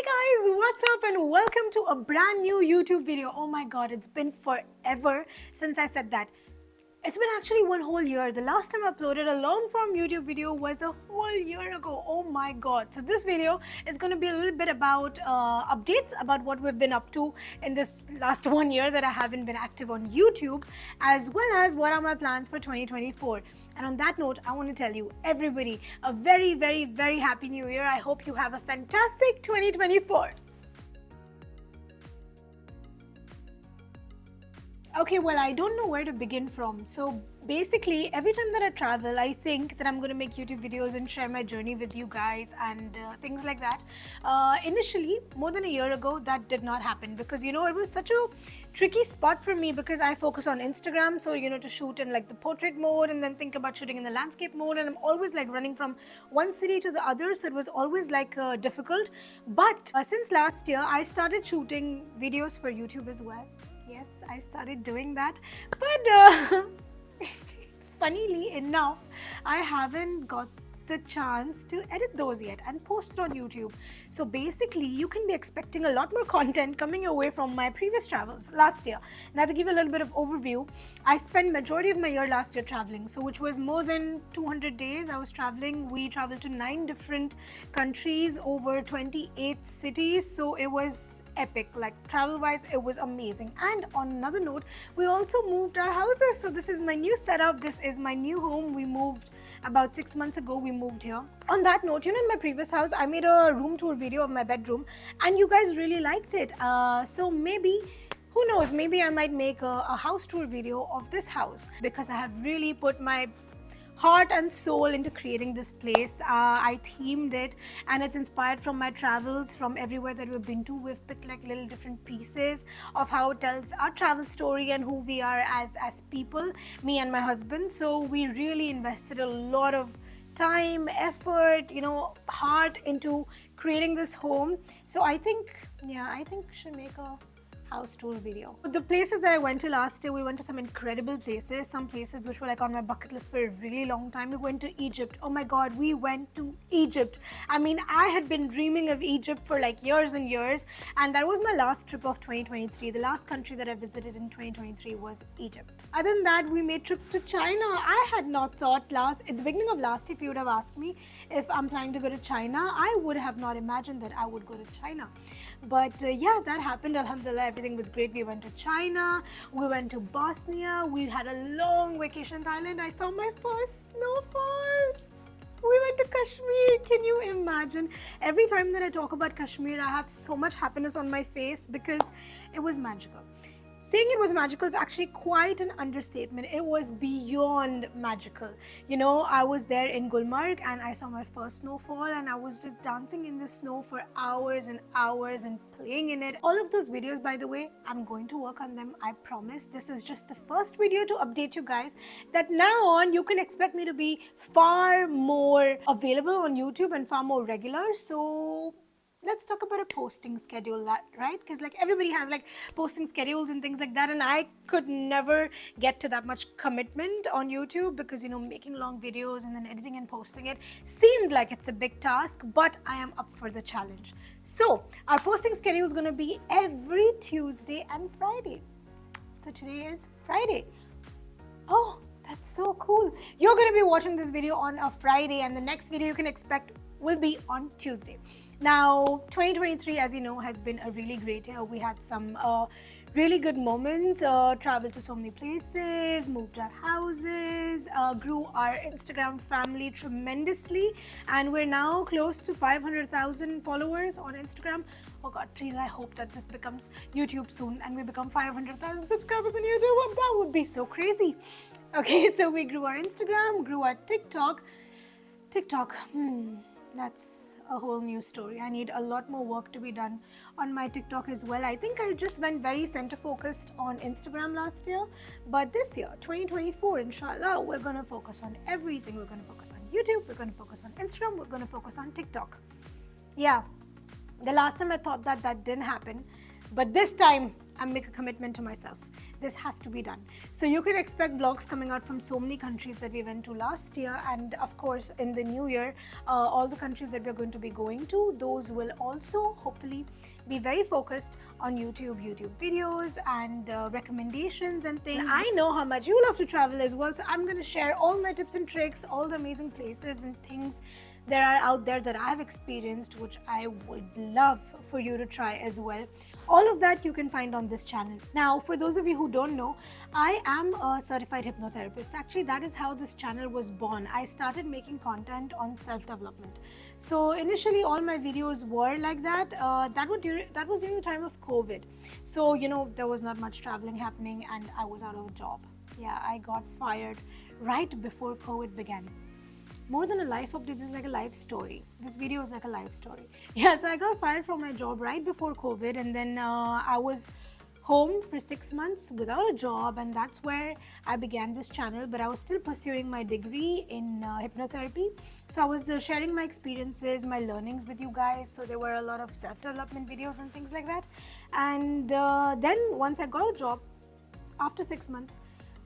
Hey guys, what's up and welcome to a brand new YouTube video. Oh my god, it's been forever since I said that. It's been actually one whole year. The last time I uploaded a long form YouTube video was a whole year ago. Oh my god. So this video is going to be a little bit about updates about what we've been up to in this last 1 year that I haven't been active on YouTube, as well as what are my plans for 2024. And on that note, I want to tell you, everybody, a very, very, very happy new year. I hope you have a fantastic 2024. Okay, well, I don't know where to begin from. So basically, every time that I travel, I think that I'm going to make YouTube videos and share my journey with you guys and things like that. Initially, more than a year ago, that did not happen because, it was such a tricky spot for me because I focus on Instagram. So, to shoot in like the portrait mode and then think about shooting in the landscape mode. And I'm always like running from one city to the other. So it was always like difficult. But since last year, I started shooting videos for YouTube as well. Yes, I started doing that, but funnily enough, I haven't got the chance to edit those yet and post it on YouTube. So basically, you can be expecting a lot more content coming away from my previous travels last year. Now, to give you a little bit of overview, I spent majority of my year last year traveling, so which was more than 200 days. I was traveling. We traveled to 9 different countries, over 28 cities. So it was epic. Like travel-wise, it was amazing. And on another note, we also moved our houses. So this is my new setup. This is my new home. We moved about 6 months ago. We moved here. On that note, in my previous house, I made a room tour video of my bedroom and you guys really liked it. So maybe, who knows, maybe I might make a house tour video of this house because I have really put my heart and soul into creating this place. I themed it and it's inspired from my travels, from everywhere that we've been to. We've picked like little different pieces of how it tells our travel story and who we are as people, me and my husband. So we really invested a lot of time, effort, heart into creating this home. So I think we should make a house tour video. The places that I went to last year, we went to some incredible places, some places which were like on my bucket list for a really long time. We went to Egypt. Oh my god, we went to Egypt. I mean, I had been dreaming of Egypt for like years and years, and that was my last trip of 2023. The last country that I visited in 2023 was Egypt. Other than that, we made trips to China. I had not thought at the beginning of last year, if you would have asked me if I'm planning to go to China, I would have not imagined that I would go to China. But yeah, that happened. Alhamdulillah, everything was great. We went to China, we went to Bosnia, we had a long vacation in Thailand. I saw my first snowfall. We went to Kashmir. Can you imagine? Every time that I talk about Kashmir, I have so much happiness on my face because it was magical. Saying it was magical is actually quite an understatement. It was beyond magical. I was there in Gulmarg and I saw my first snowfall and I was just dancing in the snow for hours and hours and playing in it. All of those videos, by the way, I'm going to work on them. I promise. This is just the first video to update you guys that now on you can expect me to be far more available on YouTube and far more regular. So let's talk about a posting schedule, right? Because like everybody has like posting schedules and things like that, and I could never get to that much commitment on YouTube because making long videos and then editing and posting it seemed like it's a big task, but I am up for the challenge. So our posting schedule is going to be every Tuesday and Friday. So today is Friday. Oh, that's so cool. You're going to be watching this video on a Friday and the next video you can expect will be on Tuesday. Now, 2023, as you know, has been a really great year. We had some really good moments, traveled to so many places, moved our houses, grew our Instagram family tremendously, and we're now close to 500,000 followers on Instagram. Oh god, please, I hope that this becomes YouTube soon and we become 500,000 subscribers on YouTube. That would be so crazy. Okay, so we grew our Instagram, grew our TikTok. That's a whole new story. I need a lot more work to be done on my TikTok as well. I think I just went very center focused on Instagram last year, but this year, 2024, inshallah, we're going to focus on everything. We're going to focus on YouTube, we're going to focus on Instagram, we're going to focus on TikTok. Yeah, the last time I thought that didn't happen, but this time I make a commitment to myself. this has to be done. So you can expect vlogs coming out from so many countries that we went to last year, and of course in the new year, all the countries that we're going to be going to, those will also hopefully be very focused on YouTube videos and recommendations and things. And I know how much you love to travel as well, so I'm going to share all my tips and tricks, all the amazing places and things that are out there that I've experienced, which I would love for you to try as well. All of that you can find on this channel. Now, for those of you who don't know, I am a certified hypnotherapist. Actually, that is how this channel was born. I started making content on self-development. So initially, all my videos were like that. That was during the time of COVID. So, you know, there was not much traveling happening and I was out of a job. Yeah, I got fired right before COVID began. More than a life update, this is like a life story. This video is like a life story. Yes, I got fired from my job right before COVID, and then I was home for 6 months without a job, and that's where I began this channel. But I was still pursuing my degree in hypnotherapy, so I was sharing my experiences, my learnings with you guys. So there were a lot of self-development videos and things like that. And then once I got a job, after 6 months,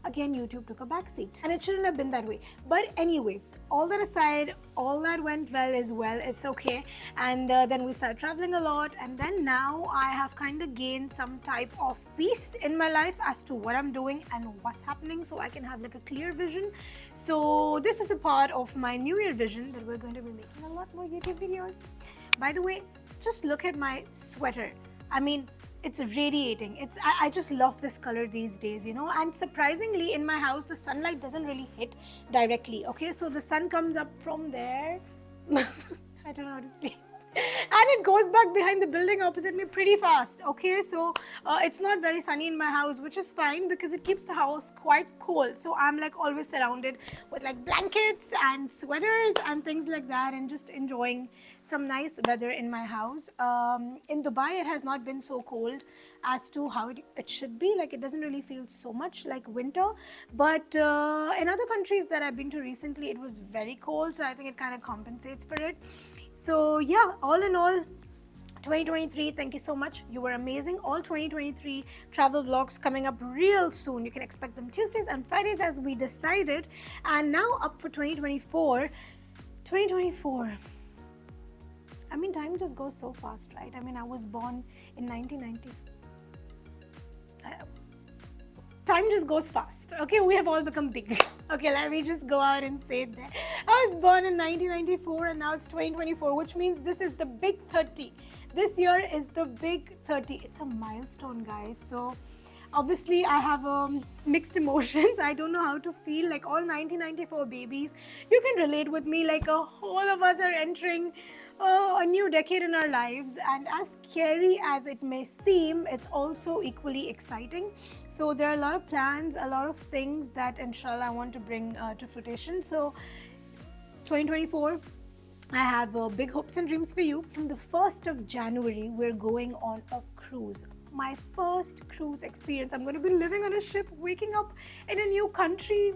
again YouTube took a back seat, and it shouldn't have been that way. But anyway, all that aside, all that went well as well. It's okay. And then we started traveling a lot, and then now I have kind of gained some type of peace in my life as to what I'm doing and what's happening, so I can have like a clear vision. So this is a part of my New Year vision that we're going to be making a lot more YouTube videos. By the way, just look at my sweater. I mean, it's radiating. I just love this color these days, you know. And surprisingly, in my house, the sunlight doesn't really hit directly. Okay, so the sun comes up from there. I don't know how to say. And it goes back behind the building opposite me pretty fast. Okay, so it's not very sunny in my house, which is fine because it keeps the house quite cold. So I'm like always surrounded with like blankets and sweaters and things like that, and just enjoying some nice weather in my house. In Dubai, it has not been so cold as to how it should be. Like, it doesn't really feel so much like winter. But in other countries that I've been to recently, it was very cold. So I think it kind of compensates for it. So yeah, all in all, 2023, thank you so much. You were amazing. All 2023 travel vlogs coming up real soon. You can expect them Tuesdays and Fridays as we decided. And now up for 2024. 2024. I mean, time just goes so fast, right? I mean, I was born in 1990. Time just goes fast. Okay, we have all become big. Okay, let me just go out and say it there. I was born in 1994 and now it's 2024, which means this is the big 30. This year is the big 30. It's a milestone, guys. So obviously I have mixed emotions. I don't know how to feel. Like, all 1994 babies, you can relate with me. Like, a whole of us are entering a new decade in our lives, and as scary as it may seem, it's also equally exciting. So there are a lot of plans, a lot of things that inshallah I want to bring to fruition. So 2024, I have big hopes and dreams for you. On the 1st of January, we're going on a cruise. My first cruise experience. I'm going to be living on a ship, waking up in a new country,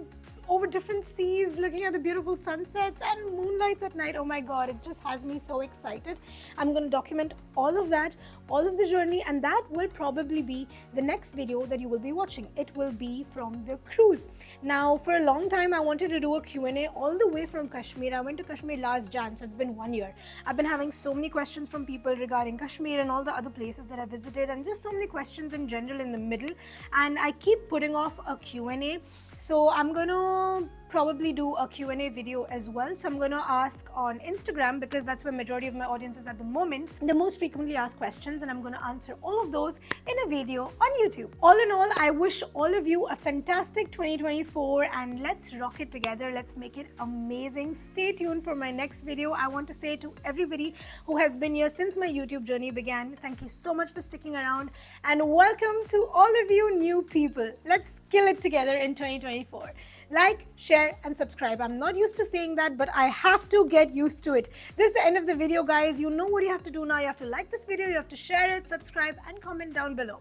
over different seas, looking at the beautiful sunsets and moonlights at night. Oh my God, it just has me so excited. I'm going to document all of that, all of the journey, and that will probably be the next video that you will be watching. It will be from the cruise. Now, for a long time, I wanted to do a Q&A all the way from Kashmir. I went to Kashmir last Jan, so it's been 1 year. I've been having so many questions from people regarding Kashmir and all the other places that I visited, and just so many questions in general in the middle. And I keep putting off a Q&A. So I'm gonna probably do a Q&A video as well. So I'm gonna ask on Instagram, because that's where majority of my audience is at the moment, the most frequently asked questions, and I'm gonna answer all of those in a video on YouTube. All in all, I wish all of you a fantastic 2024, and let's rock it together. Let's make it amazing. Stay tuned for my next video. I want to say to everybody who has been here since my YouTube journey began, thank you so much for sticking around, and welcome to all of you new people. Let's kill it together in 2024. Like, share, and subscribe. I'm not used to saying that, but I have to get used to it. This is the end of the video, guys. You know what you have to do now. You have to like this video, you have to share it, subscribe, and comment down below.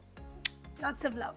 Lots of love.